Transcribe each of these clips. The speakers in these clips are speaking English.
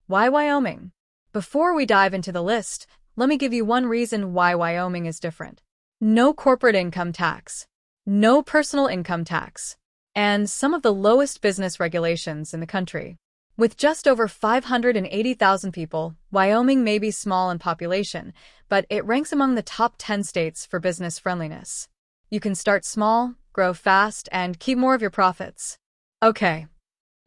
Why Wyoming? Before we dive into the list, let me give you one reason why Wyoming is different. No corporate income tax, no personal income tax, and some of the lowest business regulations in the country. With just over 580,000 people, Wyoming may be small in population, but it ranks among the top 10 states for business friendliness. You can start small, grow fast, and keep more of your profits. Okay,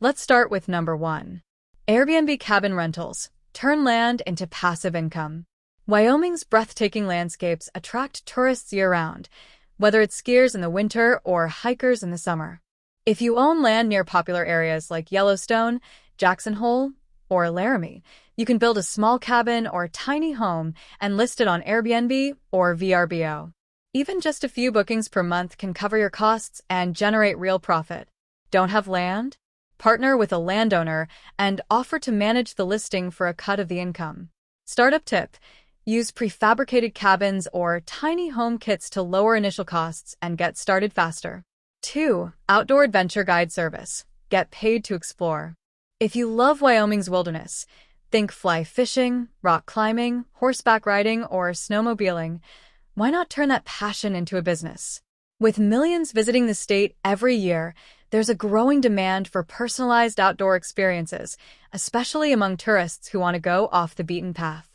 let's start with number 1. Airbnb cabin rentals. Turn land into passive income. Wyoming's breathtaking landscapes attract tourists year-round, whether it's skiers in the winter or hikers in the summer. If you own land near popular areas like Yellowstone, Jackson Hole, or Laramie, you can build a small cabin or tiny home and list it on Airbnb or VRBO. Even just a few bookings per month can cover your costs and generate real profit. Don't have land? Partner with a landowner and offer to manage the listing for a cut of the income. Startup tip: use prefabricated cabins or tiny home kits to lower initial costs and get started faster. 2. Outdoor adventure guide service. Get paid to explore. If you love Wyoming's wilderness, think fly fishing, rock climbing, horseback riding, or snowmobiling, why not turn that passion into a business? With millions visiting the state every year, there's a growing demand for personalized outdoor experiences, especially among tourists who want to go off the beaten path.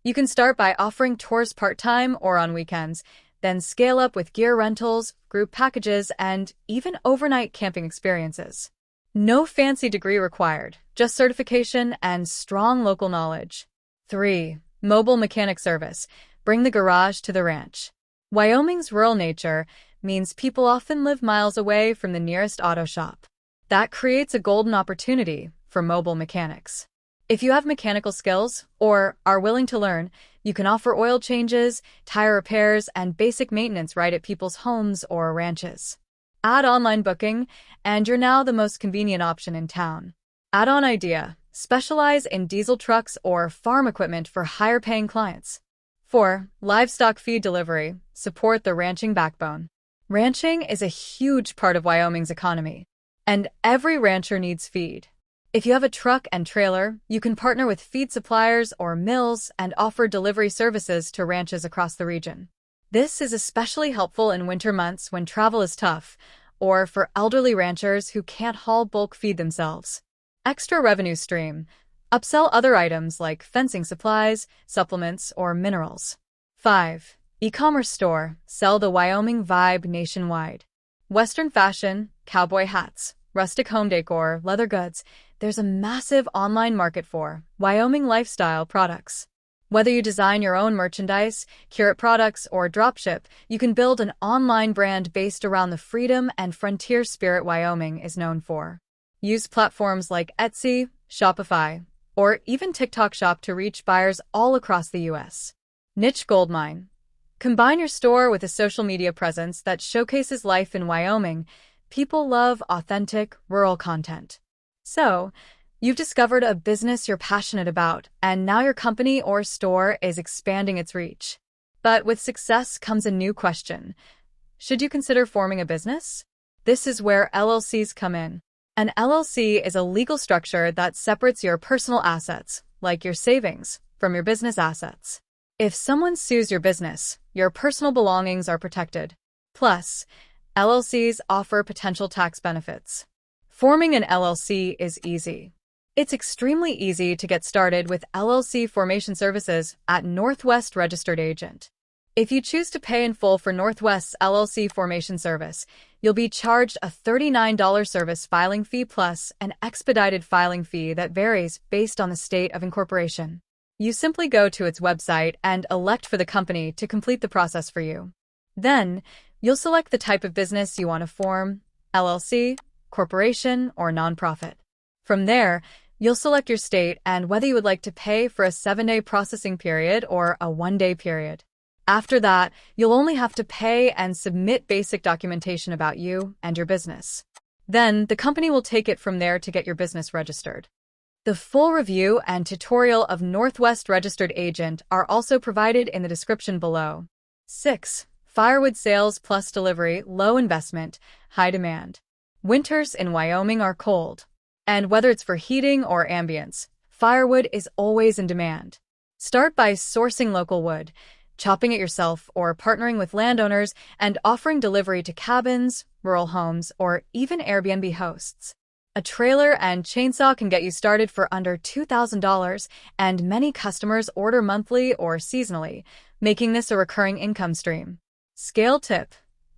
You can start by offering tours part-time or on weekends, then scale up with gear rentals, group packages, and even overnight camping experiences. No fancy degree required, just certification and strong local knowledge. 3. Mobile mechanic service. Bring the garage to the ranch. Wyoming's rural nature means people often live miles away from the nearest auto shop. That creates a golden opportunity for mobile mechanics. If you have mechanical skills or are willing to learn, you can offer oil changes, tire repairs, and basic maintenance right at people's homes or ranches. Add online booking, and you're now the most convenient option in town. Add-on idea: specialize in diesel trucks or farm equipment for higher-paying clients. 4. Livestock feed delivery. Support the ranching backbone. Ranching is a huge part of Wyoming's economy, and every rancher needs feed. If you have a truck and trailer, you can partner with feed suppliers or mills and offer delivery services to ranches across the region. This is especially helpful in winter months when travel is tough, or for elderly ranchers who can't haul bulk feed themselves. Extra revenue stream. Upsell other items like fencing supplies, supplements, or minerals. 5. E-commerce store. Sell the Wyoming vibe nationwide. Western fashion, cowboy hats, rustic home decor, leather goods. There's a massive online market for Wyoming lifestyle products. Whether you design your own merchandise, curate products, or dropship, you can build an online brand based around the freedom and frontier spirit Wyoming is known for. Use platforms like Etsy, Shopify, or even TikTok Shop to reach buyers all across the U.S. Niche Goldmine. Combine your store with a social media presence that showcases life in Wyoming. People love authentic, rural content. So, you've discovered a business you're passionate about, and now your company or store is expanding its reach. But with success comes a new question. Should you consider forming a business? This is where LLCs come in. An LLC is a legal structure that separates your personal assets, like your savings, from your business assets. If someone sues your business, your personal belongings are protected. Plus, LLCs offer potential tax benefits. Forming an LLC is easy. It's extremely easy to get started with LLC formation services at Northwest Registered Agent. If you choose to pay in full for Northwest's LLC formation service, you'll be charged a $39 service filing fee plus an expedited filing fee that varies based on the state of incorporation. You simply go to its website and elect for the company to complete the process for you. Then, you'll select the type of business you want to form: LLC, corporation, or nonprofit. From there, you'll select your state and whether you would like to pay for a 7-day processing period or a 1-day period. After that, you'll only have to pay and submit basic documentation about you and your business. Then, the company will take it from there to get your business registered. The full review and tutorial of Northwest Registered Agent are also provided in the description below. 6. Firewood sales plus delivery, low investment, high demand. Winters in Wyoming are cold. And whether it's for heating or ambience, Firewood is always in demand. Start by sourcing local wood, chopping it yourself, or partnering with landowners and offering delivery to cabins, rural homes, or even Airbnb hosts. A trailer and chainsaw can get you started for under $2,000, and many customers order monthly or seasonally, making this a recurring income stream. Scale tip: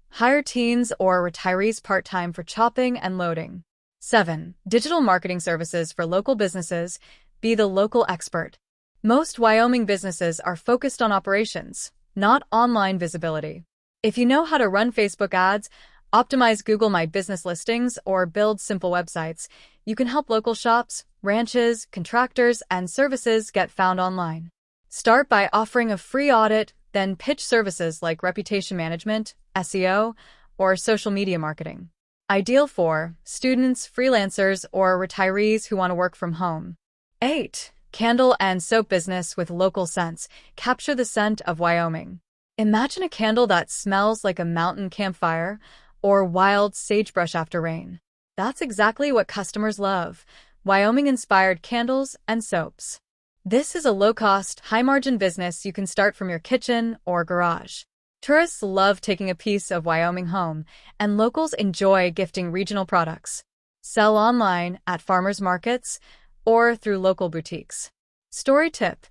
hire teens or retirees part-time for chopping and loading. 7. Digital marketing services for local businesses. Be the local expert. Most Wyoming businesses are focused on operations, not online visibility. If you know how to run Facebook ads, optimize Google My Business listings, or build simple websites, you can help local shops, ranches, contractors, and services get found online. Start by offering a free audit, then pitch services like reputation management, SEO, or social media marketing. Ideal for students, freelancers, or retirees who want to work from home. 8. Candle and soap business with local scents. Capture the scent of Wyoming. Imagine a candle that smells like a mountain campfire or wild sagebrush after rain. That's exactly what customers love: Wyoming-inspired candles and soaps. This is a low-cost, high-margin business you can start from your kitchen or garage. Tourists love taking a piece of Wyoming home, and locals enjoy gifting regional products. Sell online at farmers markets or through local boutiques. Story tip: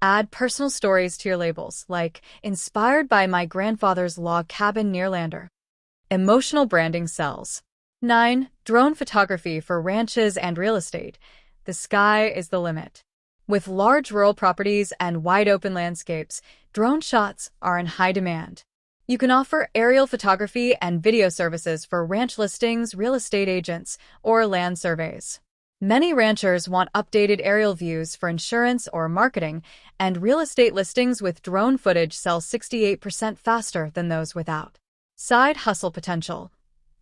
add personal stories to your labels, like "Inspired by my grandfather's log cabin near Lander." Emotional branding sells. 9. Drone photography for ranches and real estate. The sky is the limit. With large rural properties and wide-open landscapes, drone shots are in high demand. You can offer aerial photography and video services for ranch listings, real estate agents, or land surveys. Many ranchers want updated aerial views for insurance or marketing, and real estate listings with drone footage sell 68% faster than those without. Side hustle potential.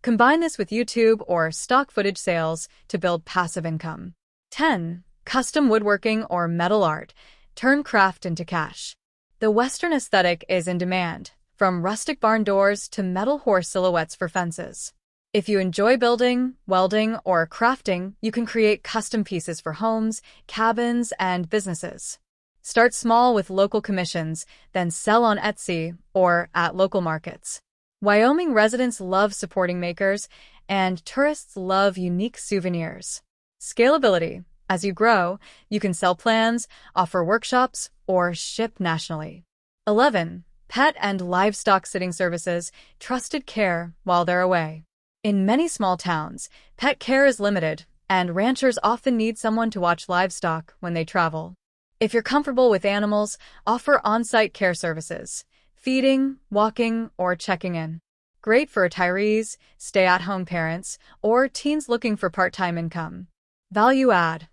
Combine this with YouTube or stock footage sales to build passive income. 10. Custom woodworking or metal art. Turn craft into cash. The Western aesthetic is in demand, from rustic barn doors to metal horse silhouettes for fences. If you enjoy building, welding, or crafting, you can create custom pieces for homes, cabins, and businesses. Start small with local commissions, then sell on Etsy or at local markets. Wyoming residents love supporting makers, and tourists love unique souvenirs. Scalability. As you grow, you can sell plans, offer workshops, or ship nationally. 11. Pet and livestock sitting services. Trusted care while they're away. In many small towns, pet care is limited, and ranchers often need someone to watch livestock when they travel. If you're comfortable with animals, offer on-site care services: feeding, walking, or checking in. Great for retirees, stay-at-home parents, or teens looking for part-time income. Value add.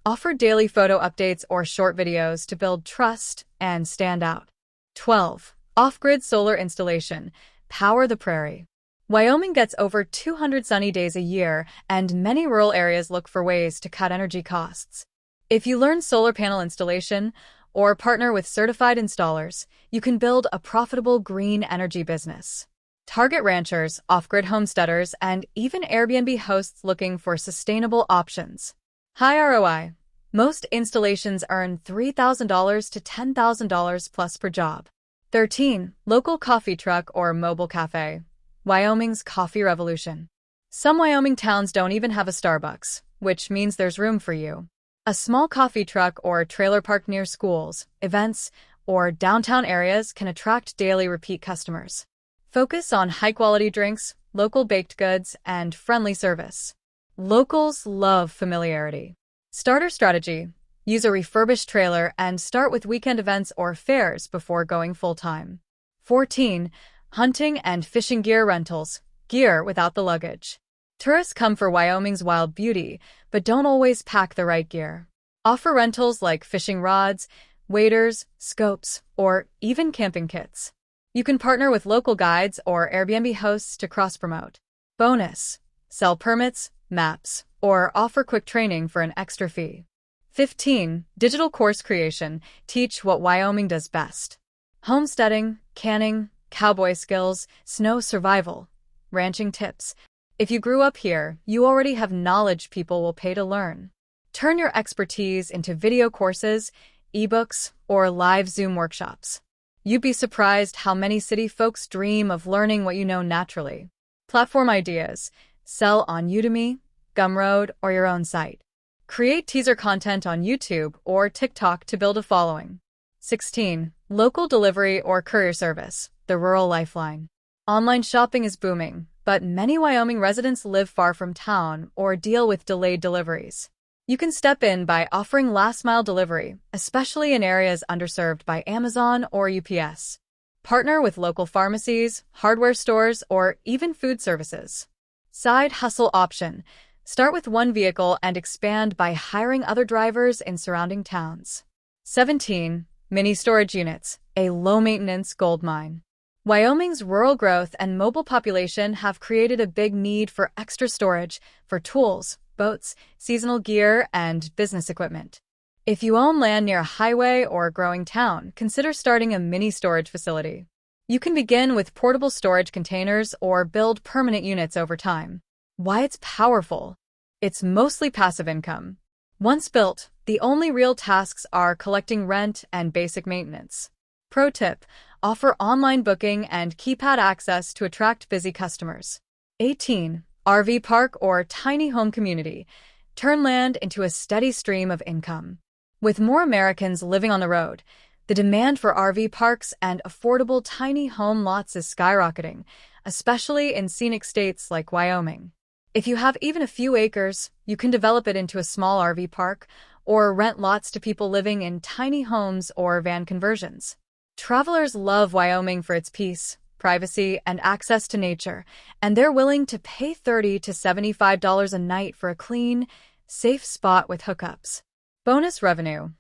Offer daily photo updates or short videos to build trust and stand out. 12. Off-grid solar installation. Power the prairie. Wyoming gets over 200 sunny days a year, and many rural areas look for ways to cut energy costs. If you learn solar panel installation or partner with certified installers, you can build a profitable green energy business. Target ranchers, off-grid homesteaders, and even Airbnb hosts looking for sustainable options. High ROI. Most installations earn $3,000 to $10,000 plus per job. 13. Local coffee truck or mobile cafe. Wyoming's coffee revolution. Some Wyoming towns don't even have a Starbucks, which means there's room for you. A small coffee truck or trailer park near schools, events, or downtown areas can attract daily repeat customers. Focus on high-quality drinks, local baked goods, and friendly service. Locals love familiarity. Starter strategy. Use a refurbished trailer and start with weekend events or fairs before going full-time. 14. Hunting and fishing gear rentals. Gear without the luggage. Tourists come for Wyoming's wild beauty, but don't always pack the right gear. Offer rentals like fishing rods, waders, scopes, or even camping kits. You can partner with local guides or Airbnb hosts to cross-promote. Bonus. Sell permits, maps, or offer quick training for an extra fee. 15. Digital course creation. Teach what Wyoming does best. Homesteading, canning, cowboy skills, snow survival, ranching tips. If you grew up here, you already have knowledge people will pay to learn. Turn your expertise into video courses, ebooks, or live Zoom workshops. You'd be surprised how many city folks dream of learning what you know naturally. Platform ideas. Sell on Udemy, Gumroad, or your own site. Create teaser content on YouTube or TikTok to build a following. 16. Local delivery or courier service, the rural lifeline. Online shopping is booming, but many Wyoming residents live far from town or deal with delayed deliveries. You can step in by offering last-mile delivery, especially in areas underserved by Amazon or UPS. Partner with local pharmacies, hardware stores, or even food services. Side hustle option. Start with one vehicle and expand by hiring other drivers in surrounding towns. 17. Mini storage units, a low-maintenance gold mine. Wyoming's rural growth and mobile population have created a big need for extra storage for tools, boats, seasonal gear, and business equipment. If you own land near a highway or a growing town, consider starting a mini storage facility. You can begin with portable storage containers or build permanent units over time. Why it's powerful? It's mostly passive income. Once built, the only real tasks are collecting rent and basic maintenance. Pro tip: offer online booking and keypad access to attract busy customers. 18. RV park or tiny home community. Turn land into a steady stream of income. With more Americans living on the road, the demand for RV parks and affordable tiny home lots is skyrocketing, especially in scenic states like Wyoming. If you have even a few acres, you can develop it into a small RV park or rent lots to people living in tiny homes or van conversions. Travelers love Wyoming for its peace, privacy, and access to nature, and they're willing to pay $30 to $75 a night for a clean, safe spot with hookups. Bonus revenue.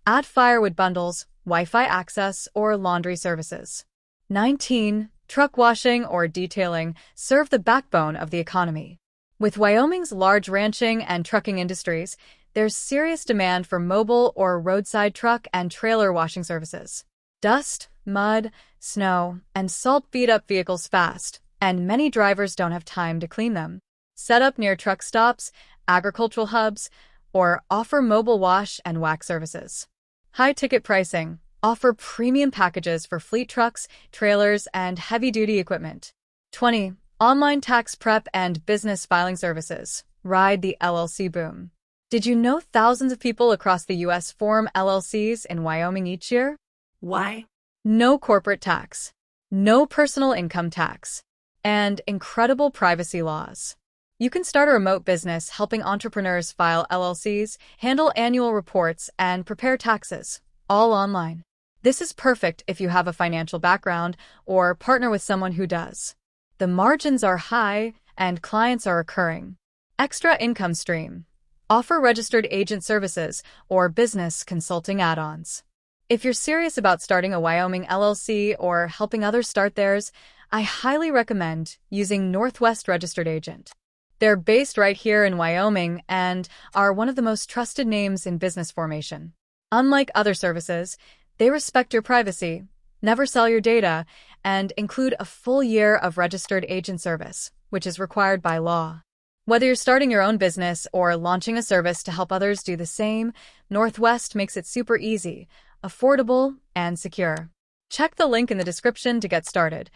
Add firewood bundles, Wi-Fi access, or laundry services. 19. Truck washing or detailing serve the backbone of the economy. With Wyoming's large ranching and trucking industries, there's serious demand for mobile or roadside truck and trailer washing services. Dust, mud, snow, and salt beat up vehicles fast, and many drivers don't have time to clean them. Set up near truck stops, agricultural hubs, or offer mobile wash and wax services. High-ticket pricing. Offer premium packages for fleet trucks, trailers, and heavy-duty equipment. 20. Online tax prep and business filing services. Ride the LLC boom. Did you know thousands of people across the U.S. form LLCs in Wyoming each year? Why? No corporate tax, no personal income tax, and incredible privacy laws. You can start a remote business helping entrepreneurs file LLCs, handle annual reports, and prepare taxes, all online. This is perfect if you have a financial background or partner with someone who does. The margins are high and clients are recurring. Extra income stream. Offer registered agent services or business consulting add-ons. If you're serious about starting a Wyoming LLC or helping others start theirs, I highly recommend using Northwest Registered Agent. They're based right here in Wyoming and are one of the most trusted names in business formation. Unlike other services, they respect your privacy, never sell your data, and include a full year of registered agent service, which is required by law. Whether you're starting your own business or launching a service to help others do the same, Northwest makes it super easy, affordable, and secure. Check the link in the description to get started.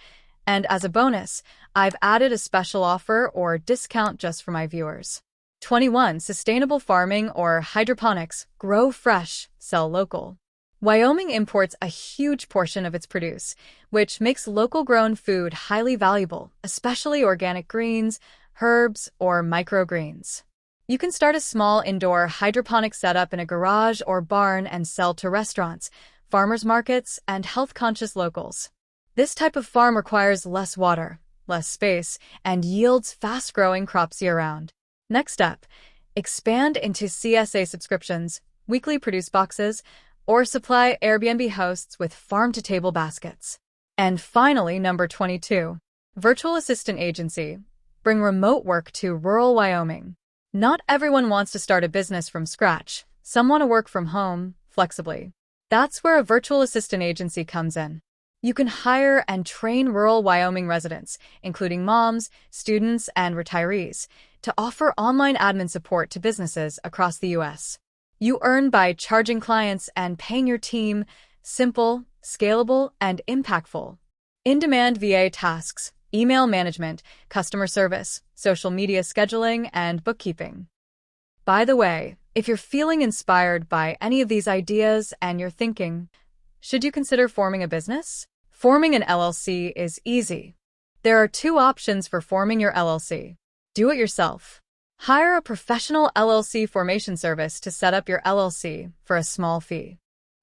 And as a bonus, I've added a special offer or discount just for my viewers. 21. Sustainable farming or hydroponics. Grow fresh, sell local. Wyoming imports a huge portion of its produce, which makes local-grown food highly valuable, especially organic greens, herbs, or microgreens. You can start a small indoor hydroponic setup in a garage or barn and sell to restaurants, farmers markets, and health-conscious locals. This type of farm requires less water, less space, and yields fast-growing crops year-round. Next up, expand into CSA subscriptions, weekly produce boxes, or supply Airbnb hosts with farm-to-table baskets. And finally, number 22, virtual assistant agency. Bring remote work to rural Wyoming. Not everyone wants to start a business from scratch. Some want to work from home, flexibly. That's where a virtual assistant agency comes in. You can hire and train rural Wyoming residents, including moms, students, and retirees, to offer online admin support to businesses across the U.S. You earn by charging clients and paying your team. Simple, scalable, and impactful. In-demand VA tasks, email management, customer service, social media scheduling, and bookkeeping. By the way, if you're feeling inspired by any of these ideas and you're thinking, should you consider forming a business? Forming an LLC is easy. There are two options for forming your LLC. Do it yourself. Hire a professional LLC formation service to set up your LLC for a small fee.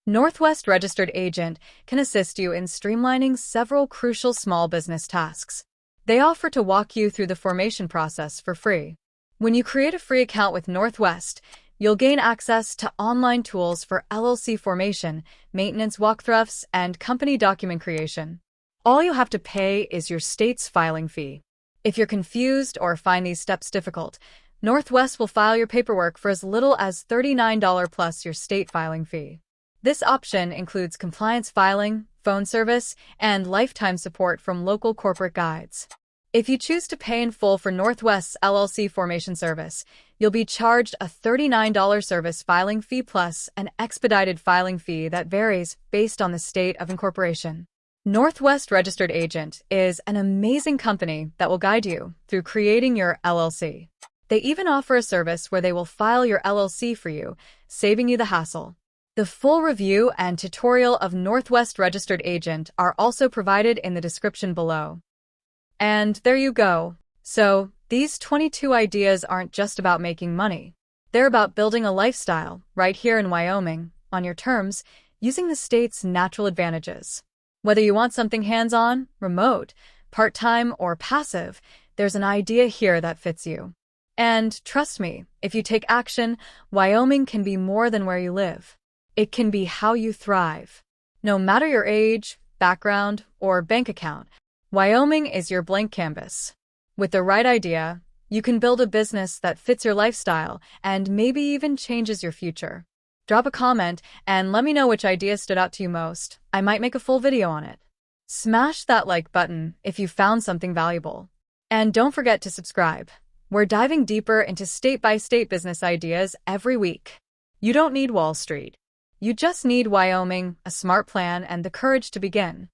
Northwest Registered Agent can assist you in streamlining several crucial small business tasks. They offer to walk you through the formation process for free. When you create a free account with Northwest, you'll gain access to online tools for LLC formation, maintenance walkthroughs, and company document creation. All you have to pay is your state's filing fee. If you're confused or find these steps difficult, Northwest will file your paperwork for as little as $39 plus your state filing fee. This option includes compliance filing, phone service, and lifetime support from local corporate guides. If you choose to pay in full for Northwest's LLC formation service, you'll be charged a $39 service filing fee plus an expedited filing fee that varies based on the state of incorporation. Northwest Registered Agent is an amazing company that will guide you through creating your LLC. They even offer a service where they will file your LLC for you, saving you the hassle. The full review and tutorial of Northwest Registered Agent are also provided in the description below. And there you go. So, these 22 ideas aren't just about making money. They're about building a lifestyle right here in Wyoming, on your terms, using the state's natural advantages. Whether you want something hands-on, remote, part-time, or passive, there's an idea here that fits you. And trust me, if you take action, Wyoming can be more than where you live. It can be how you thrive. No matter your age, background, or bank account, Wyoming is your blank canvas. With the right idea, you can build a business that fits your lifestyle and maybe even changes your future. Drop a comment and let me know which idea stood out to you most. I might make a full video on it. Smash that like button if you found something valuable. And don't forget to subscribe. We're diving deeper into state-by-state business ideas every week. You don't need Wall Street. You just need Wyoming, a smart plan, and the courage to begin.